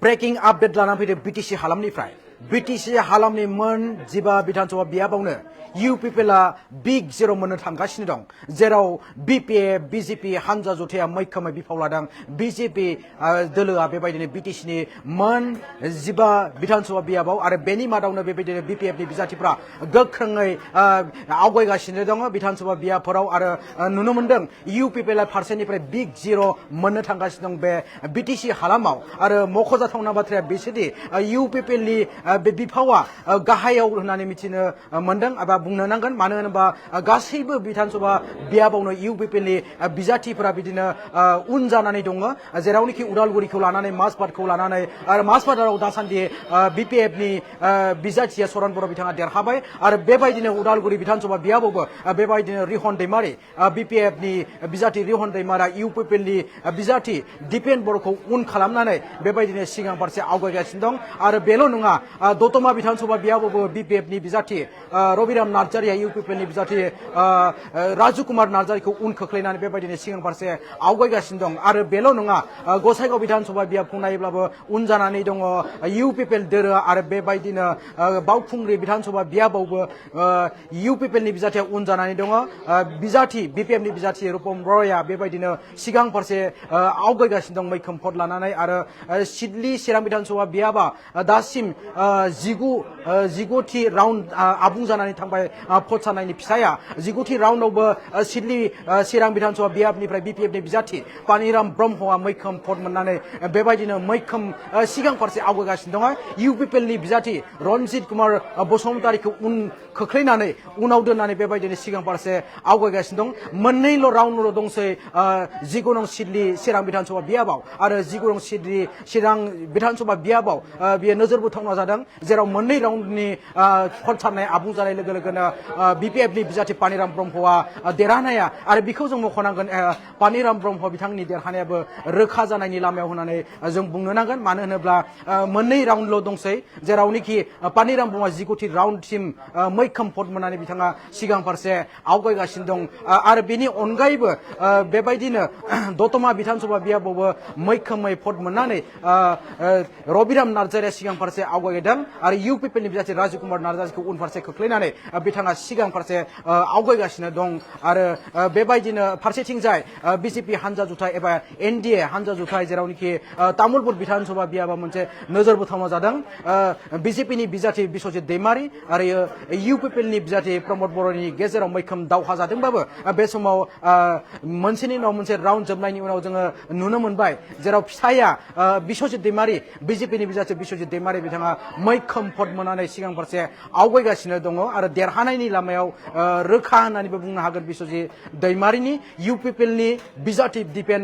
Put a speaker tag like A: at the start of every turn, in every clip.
A: Breaking update लाना फैदो BTC हालामनिफ्राय BTC हालामनि मोन जिबा बिधानसभा बियाबावनो UPPला बिग जेराव मोननो थांगासिनो दं जेराव BPF BJP हानजा जथाया मैखोमै बिफाव लादों BJP दोलोआ बेबायदिनो BTCनि मोन जिबा बिधानसभा बियाबाव आरो बेनि मादावनो बेबायदिनो BPFनि बिजाथिफ्रा गोख्रोङै आवगायगासिनो दङ बिधानसभा बियाफोराव आरो नुनो मोनदों UPPला फारसेनिफ्राय बिग जेर' मोननो थांगासिनो दं बे BTC हालामाव आरो मख'जाथावना बाथ्राया बेसोदि UPPनि बे बिफावा गाहायाव होननानै मिथिनो मोनदों एबा बुंनो नांगोन मानो होनोबा गासैबो बिधानसभा बियाबावनो UPPनि बिजाथिफोरा बिदिनो उन जानानै दङ जेरावनोखि उदालगुरिखौ लानानै माजबाटखौ लानानै आरो माजबाटाव दासान्दि BPFनि बिजाथिया सरन बर' बिथाङा देरहाबाय आरो बेबायदिनो उदालगुरि बिधानसभा बियाबावबो बेबायदिनो रिहन दैमारि BPFनि बिजाथि रिहन दैमारा UPPनि बिजाथि दिपेन बर'खौ उन खालामनानै बेबायदिनो सिगां फारसे आवगायगासिनो दं आरो बेल' नङा दतमा बिधानसभा बियाबावबो BPFनि बिजाथि रबिराम नार्जारिया UPPनि बिजाथि राजु कुमार नार्जारिखौ उन खोख्लैनानै बेबायदिनो सिगां फारसे आवगायगासिनो दं आरो बेल' नङा गसाइगाव बिधानसभा बियाबखौ नायोब्लाबो उन जानानै दङ UPPL दोलो आरो बेबायदिनो बावखुंग्रि बिधानसभा बियाबावबो UPPLनि बिजाथिया उन जानानै दङ बिजाथि BPFनि बिजाथि रुपम रयआ बेबायदिनो सिगां फारसे आवगायगासिनो दं मैखोम भट लानानै आरो सिडली चिरां बिधानसभा बियाबा दासिम 19थि राउन्ड आबुं जानानै थांबाय भट साननायनि फिसाया 19थि राउन्डआवबो सिडली चिरां बिधानसभा बियाबनिफ्राय BPFनि बिजाथि पानिराम ब्रह्मआ मैखोम भट मोननानै बेबायदिनो मैखोम सिगां फारसे आवगायगासिनो दङ UPPLनि बिजाथि रनजित कुमार बसुमतारीखौ उन खोख्लैनानै उनाव दोननानै बेबायदिनो सिगां फारसे आवगायगासिनो दं मोननैल' राउन्डल' दंसै 19 नं सिडली चिरां बिधानसभा बियाबाव आरो 19 नं सिडली चिरां बिधानसभा बियाबाव बियो नोजोर बोथावना जादों जेराव मोननै राउन्डनि भट साननाय आबुं जानाय लोगो लोगोनो BPFनि बिजाथि पानिराम ब्रह्मआ देरहानाया आरो बेखौ जों मख'नांगोन पानिराम ब्रह्म बिथांनि देरहानायाबो रोखा जानायनि लामायाव होननानै जों बुंनो नांगोन मानो होनोब्ला मोननै राउन्डल' दंसै जेरावनोखि पानिराम ब्रह्मआ 19थि राउन्डसिम मैखोम भट मोननानै बिथाङा सिगां फारसे आवगायगासिनो दं आरो बेनि अनगायैबो बेबायदिनो दतमा बिधानसभा बियाबावबो मैखोमै भट मोननानै रबिराम नार्जारिया सिगां फारसे आवगायदों आरो UPPLनि बिजाथि राजु कुमार नार्जारिखौ उनफारसे खोख्लैनानै बिथाङा सिगां फारसे आवगायगासिनो दं आरो बेबायदिनो फारसेथिंजाय BJP हानजा जुथाइ एबा NDA हानजा जुथाइ जेरावनोखि तामुलपुर बिधानसभा बियाबा मोनसे नोजोर बोथावना जादों BJPनि बिजाथि बिश्वजित दैमारि आरो UPPLनि बिजाथि प्रमद बर'नि गेजेराव मैखोम दावहा जादोंबाबो बे समाव मोनसेनि उनाव मोनसे राउन्ड जोबनायनि उनाव जोङो नुनो मोनबाय जेराव फिसाया बिश्वजित दैमारि BJPनि बिजाथि बिश्वजित दैमारि बिथाङा मैखोम भट मोननानै सिगां फारसे आवगायगासिनो दङ आरो देरहानायनि लामायाव रोखा होननानैबो बुंनो हागोन बिश्वजित दैमारिनि UPPLनि बिजाथि दिपेन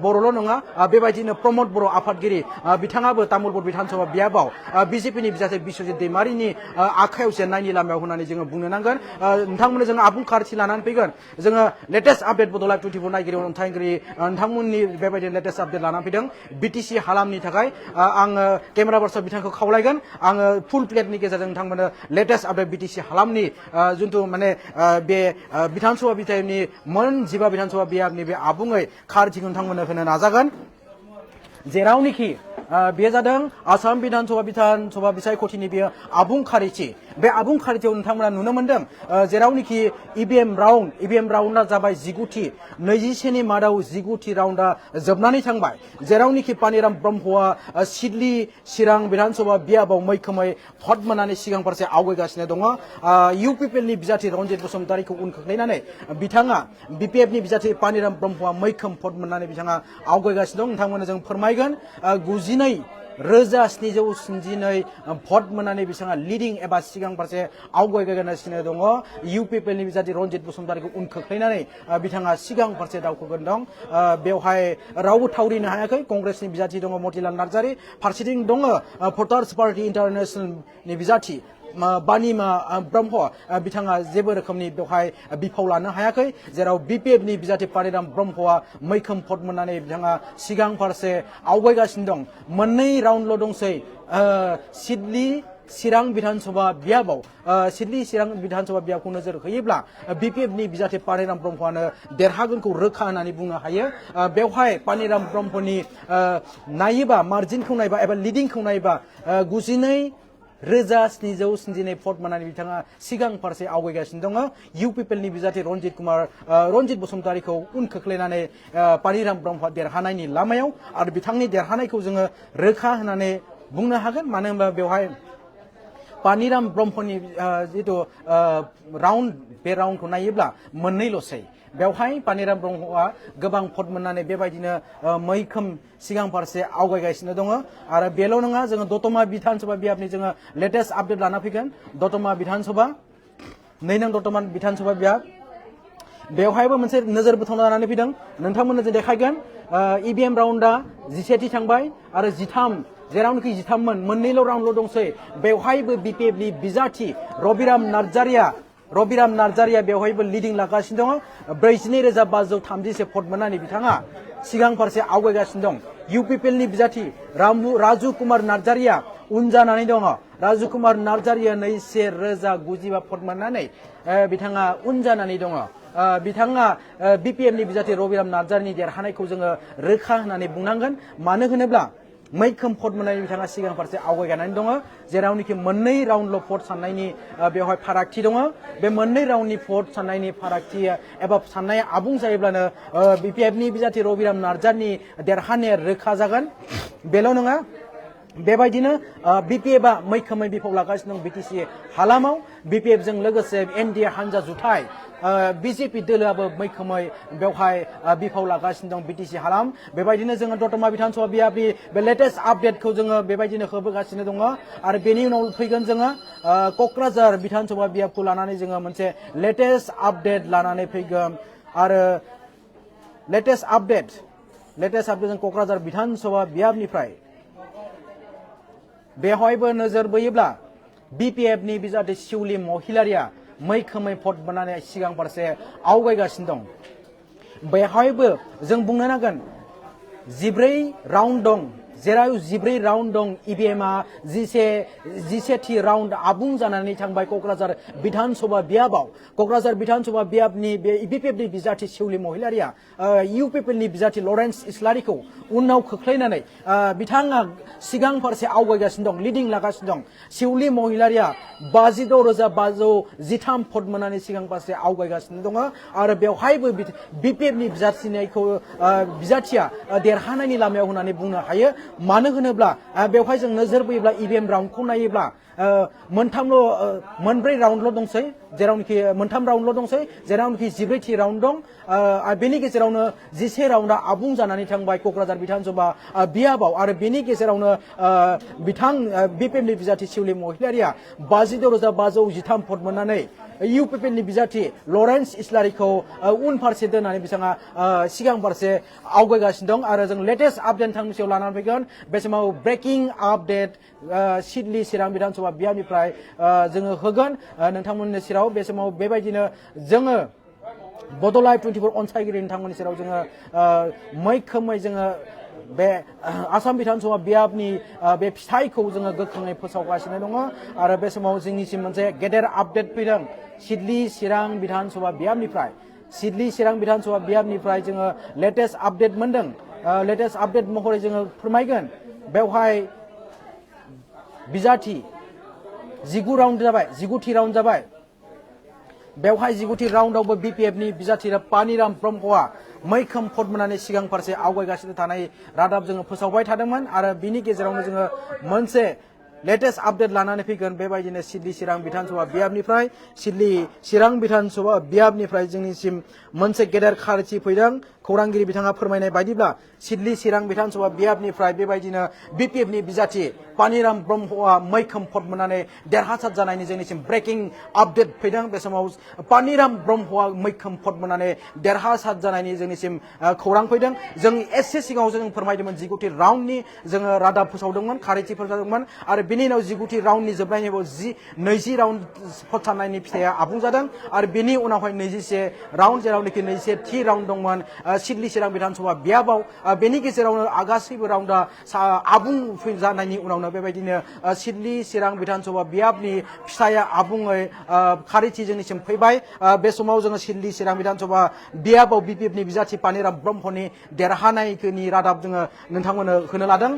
A: बर'ल' नङा बेबायदिनो प्रमद बर' आफादगिरि बिथाङाबो तामुलपुर बिधानसभा बियाबाव BJPनि बिजाथि बिश्वजित दैमारिनि आखायाव जेननायनि लामायाव होननानै जोङो बुंनो नांगोन नोंथांमोननो जोङो आबुं खारिथि लानानै फैगोन जोङो लेटेस्ट आपडेट बड'लाइभ 24 नायगिरि अन्थाइगिरि नोंथांमोननि बेबायदिनो लेटेस्ट आपडेट लानानै फैदों BTC हालामनि थाखाय आङो केमेरा पार्सन बिथांखौ खावलायगोन आङो फुल प्लेटनि गेजेरजों नोंथांमोननो लेटेस्ट आपडेट BTC हालामनि जिथु माने बे बिधानसभा बिथायनि मोन जिबा बिधानसभा बियाबनि बे आबुङै खारिथिखौ नोंथांमोननो होनो नाजागोन जेरावनोखि बेयो जादों आसाम बिधानसभा बिसायख'थिनि बेयो आबुं खारिथि बे आबुं खारिथियाव नोंथांमोना नुनो मोनदों जेरावनोखि EVM राउन्डआ जाबाय 19थि 21नि मादाव 19थि राउन्डआ जोबनानै थांबाय जेरावनोखि पानिराम ब्रह्मआ सिडली चिरां बिधानसभा बियाबाव मैखोमै भट मोननानै सिगां फारसे आवगायगासिनो दङ UPPLनि बिजाथि रनजित बसुमतारीखौ उन खोख्लैनानै बिथाङा BPFनि बिजाथि पानिराम ब्रह्मआ मैखोम भट मोननानै बिथाङा आवगायगासिनो दं नोंथांमोननो जों फोरमायगोन 92,792 भट मोननानै बिथाङा लिडिं एबा सिगां फारसे आवगायगासिनो दङ UPPLनि बिजाथि रनजित बसुमतारीखौ उन खोख्लैनानै बिथाङा सिगां फारसे दावखोगोन दं बेवहाय रावबो थावरिनो हायाखै कंग्रेसनि बिजाथि दङ मतिलाल नार्जारि फारसेथिं दङ भटार्स पार्टी इन्टारनेशनेलनि बिजाथि बानिमा ब्रह्म बिथाङा जेबो रोखोमनि बेवहाय बिफाव लानो हायाखै जेराव BPFनि बिजाथि पानिराम ब्रह्मआ मैखोम भट मोननानै बिथाङा सिगां फारसे आवगायगासिनो दं मोननै राउन्डल' दंसै सिडली चिरां विधानसभा बियाबाव सिडली चिरां विधानसभा बियाबखौ नोजोर होयोब्ला बिपिएफनि बिजाथि पानिराम ब्रह्मआनो देरहागोनखौ रोखा होननानै बुंनो हायो बेवहाय पानिराम ब्रह्मनि नायोबा मार्जिनखौ नायबा एबा लिडिंखौ नायबा 92,772 भट मोननानै बिथाङा सिगां फारसे आवगायगासिनो दङ इउपिपिएलनि बिजाथि रनजित बसुमतारीखौ उन खोख्लैनानै पानिराम ब्रह्मआ देरहानायनि लामायाव आरो बिथांनि देरहानायखौ जोङो रोखा होननानै बुंनो हागोन मानो होनबा बेवहाय पानिराम ब्रह्मनि जितु राउन्ड बे राउन्डखौ नायोब्ला मोननैल'सै बेवहाय पानिराम ब्रह्मआ गोबां भट मोननानै बेबायदिनो मैखोम सिगां फारसे आवगायगासिनो दङ आरो बेल' नङा जोङो दतमा विधानसभा बियाबनि जोङो लेटेस्ट आपडेट लाना फैगोन दतमा विधानसभा 2 नं दतमा विधानसभा बियाब बेवहायबो मोनसे नोजोर बोथावना लानानै फैदों नोंथांमोननो जों देखायगोन इभिएम राउन्डआ 11थि थांबाय आरो 13 जेरावनोखि 13मोन मोननैल' राउन्डल' दंसै बेवहायबो बिपिएफनि बिजाथि रबिराम नार्जारिया बेवहायबो लिडिं लागासिनो दङ 42,530 भट मोननानै बिथाङा सिगां फारसे आवगायगासिनो दं इउपिपिएलनि बिजाथि राजु कुमार नार्जारिया उन जानानै दङ राजु कुमार नार्जारिया 2,095 भट मोननानै बिथाङा उन जानानै दङ बिथाङा बिपिएफनि बिजाथि रबिराम नार्जारिनि देरहानायखौ जोङो रोखा होननानै बुंनांगोन मानो होनोब्ला मैखोम भट मोननानै बिथाङा सिगां फारसे आवगायगानानै दङ जेरावनोखि मोननै राउन्डल' भट साननायनि बेवहाय फारागथि दङ बे मोननै राउन्डनि भट साननायनि फारागथि एबा साननाया आबुं जायोब्लानो बिपिएफनि बिजाथि रबिराम नार्जारिनि देरहानाया रोखा जागोन बेल' नङा बेबायदिनो बिपिएफआ मैखोमै बिफाव लागासिनो दं बिटिसि हालामाव बिपिएफजों लोगोसे एनडिए हानजा जुथाइ बिजेपि दोलोआबो मैखोमै बेवहाय बिफाव लागासिनो दं बिटिसि हालाम बेबायदिनो जोङो दतमा विधानसभा बियाबनि बे लेटेस्ट आपडेटखौ जोङो बेबायदिनो होबोगासिनो दङ आरो बेनि उनाव फैगोन जोङो क'क्राझार विधानसभा बियाबखौ लानानै जोङो मोनसे लेटेस्ट आपडेट लानानै फैगोन आरो लेटेस्ट आपडेट जों क'क्राझार विधानसभा बियाबनिफ्राय बेवहायबो नोजोर बोयोब्ला बिपिएफनि बिजाथि शिवली महिलारिया मैखोमै भट मोननानै सिगां फारसे आवगायगासिनो दं बेवहायबो जों बुंनो नांगोन 14 राउन्ड दं जेराव 14 राउन्ड दं इभिएमआ 11थि राउन्ड आबुं जानानै थांबाय क'क्राझार विधानसभा बियाबाव क'क्राझार विधानसभा बियाबनि बे बिपिएफनि बिजाथि शिवली महिलारिया इउपिपिएलनि बिजाथि लरेन्स इस्लारिखौ उनाव खोख्लैनानै बिथाङा सिगां फारसे आवगायगासिनो दं लिडिं लागासिनो दं शिवली महिलारिया 56,513 भट मोननानै सिगां फारसे आवगायगासिनो दङ आरो बेवहायबो बिपिएफनि बिजाथिया देरहानायनि लामायाव होननानै बुंनो हायो मानो होनोब्ला बेवहाय जों नोजोर बोयोब्ला इभिएम राउन्डखौ नायोब्ला मोनब्रै राउन्डल' दंसै जेरावनोखि मोनथाम राउन्डल' दंसै जेरावनोखि 14थि राउन्ड दं बेनि गेजेरावनो 11 राउन्डआ आबुं जानानै थांबाय क'क्राझार विधानसभा बियाबाव आरो बेनि गेजेरावनो बिपिएफनि बिजाथि शिवली महिलारिया 56,513 भट मोननानै इउपिपिएलनि बिजाथि लरेन्स इस्लारिखौ उन फारसे दोननानै बिथाङा सिगां फारसे आवगायगासिनो दं आरो जों लेटेस्ट आपडेट नोंथांनि लानानै फैगोन बे समाव ब्रेकिं आपडेट सिडली चिरां विधानसभा बियाबनिफ्राय जोङो होगोन नोंथांमोननि सेराव बे समाव बेबायदिनो जोङो बड'लाइभ 24 अनसायगिरि नोंथांमोननि सेराव जोङो मैखोमै जोङो बे आसाम विधानसभा बियाबनि बे फिथाइखौ जोङो गोख्रोङै फोसावगासिनो दङ आरो बे समाव जोंनिसिम मोनसे गेदेर आपडेट फैदों सिडली चिरां विधानसभा बियाबनिफ्राय जोङो लेटेस्ट आपडेट मोनदों लेटेस्ट आपडेट महरै जोङो फोरमायगोन बेवहाय बिजाथि 19 राउन्ड जाबाय 19थि राउन्ड जाबाय बेवहाय 19थि राउन्डआवबो बिपिएफनि बिजाथि पानिराम ब्रह्मआ मैखोम भट मोननानै सिगां फारसे आवगायगासिनो थानाय रादाब जोङो फोसावबाय थादोंमोन आरो बिनि गेजेरावनो जोङो मोनसे लेटेस्ट आपडेट लानानै फैगोन बेबायदिनो सिडली चिरां विधानसभा बियाबनिफ्राय जोंनिसिम मोनसे गेदेर खारिथि फैदों खौरांगिरि बिथाङा फोरमायनाय बायदिब्ला सिडली चिरां विधानसभा बियाबनिफ्राय बेबायदिनो बिपिएफनि बिजाथि पानिराम ब्रह्मआ मैखोम भट मोननानै देरहासार जानायनि जोंनिसिम ब्रेकिं आपडेट फैदों बे समाव पानिराम ब्रह्मआ मैखोम भट मोननानै देरहासार जानायनि जोंनिसिम खौरां फैदों जों एसे सिगाङाव जों फोरमायदोंमोन 19थि राउन्डनि जोङो रादाब फोसावदोंमोन खारिथि फोसावदोंमोन आरो बिनि उनाव 19थि राउन्डनि जोबनायनि उनाव 20 राउन्ड भट साननायनि फिथाइया आबुं जादों आरो बिनि उनावहाय 21 राउन्ड जेरावनोखि 21थि राउन्ड दंमोन सिडली चिरां बिधानसभा बियाबाव बेनि गेजेरावनो गासैबो राउन्डआ आबुं जानायनि उनावनो बेबायदिनो सिडली चिरां बिधानसभा बियाबनि फिथाइया आबुङै खारिथि जोंनिसिम फैबाय बे समाव जोङो सिडली चिरां बिधानसभा बियाबाव बिपिएफनि बिजाथि पानिराम ब्रह्मनि देरहानायनि रादाब जोङो नोंथांमोननो होनो लादों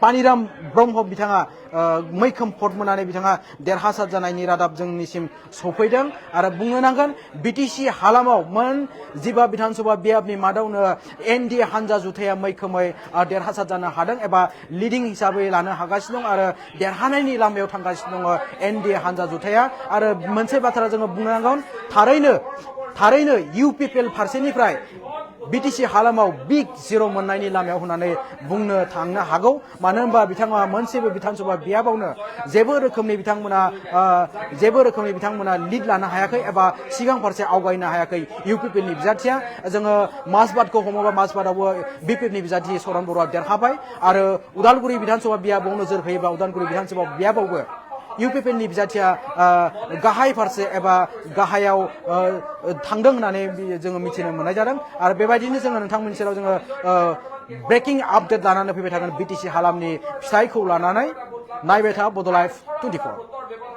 A: पानिराम ब्रह्म बिथाङा मैखोम भट मोननानै बिथाङा देरहासार जानायनि रादाब जोंनिसिम सफैदों आरो बुंनो नांगोन बिटिसि हालामाव मोन 15 बिधानसभा बियाबनि मादावनो एनडिए हानजा जुथाया मैखोमै देरहासार जानो हादों एबा लिडिं हिसाबै लानो हागासिनो दं आरो देरहानायनि लामायाव थांगासिनो दङ एनडिए हानजा जुथाया आरो मोनसे बाथ्रा जोङो बुंनो नांगोन थारैनो इउपिपिएल फारसेनिफ्राय बिटिसि हालामाव बिग जिर' मोननायनि लामायाव होननानै बुंनो थांनो हागौ मानो होनबा बिथांमोना मोनसेबो बिधानसभा बियाबावनो जेबो रोखोमनि बिथांमोना लिड लानो हायाखै एबा सिगां फारसे आवगायनो हायाखै इउपिपिएलनि बिजाथिया जोङो माजबादखौ हमोबा माजबादावबो बिपिएफनि बिजाथि सरन बर'आ देरहाबाय आरो उदालगुरि बिधानसभा बियाबाव नोजोर होयोबा उदालगुरि बिधानसभा बियाबावबो इउपिपिएलनि बिजाथिया गाहाय फारसे एबा गाहायाव थांदों होननानै जोङो मिथिनो मोननाय जादों आरो बेबायदिनो जोङो नोंथांमोननि सेराव जोङो ब्रेकिं आपडेट लानानै फैबाय थागोन बिटिसि हालामनि फिथाइखौ लानानै नायबाय था बड' लाइभ 24